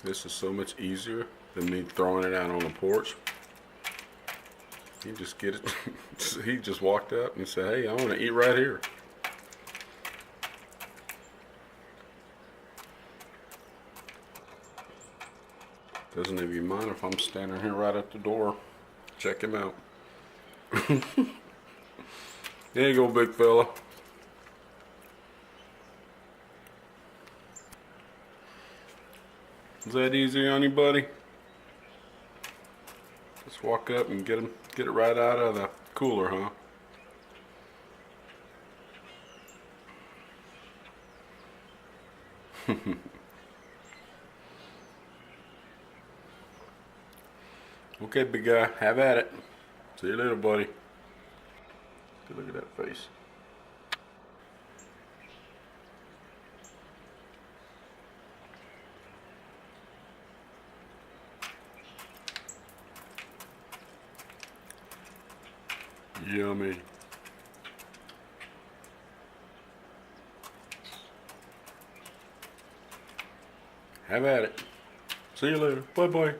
This is so much easier than me throwing it out on the porch. He just get it. He just walked up and said, "Hey, I want to eat right here." Doesn't even mind if I'm standing here right at the door. Check him out. There you go, big fella. Is that easy on you, buddy? Just walk up and get it right out of the cooler, huh? Okay, big guy, have at it. See you later, buddy. Look at that face. Yummy. Have at it. See you later. Bye-bye.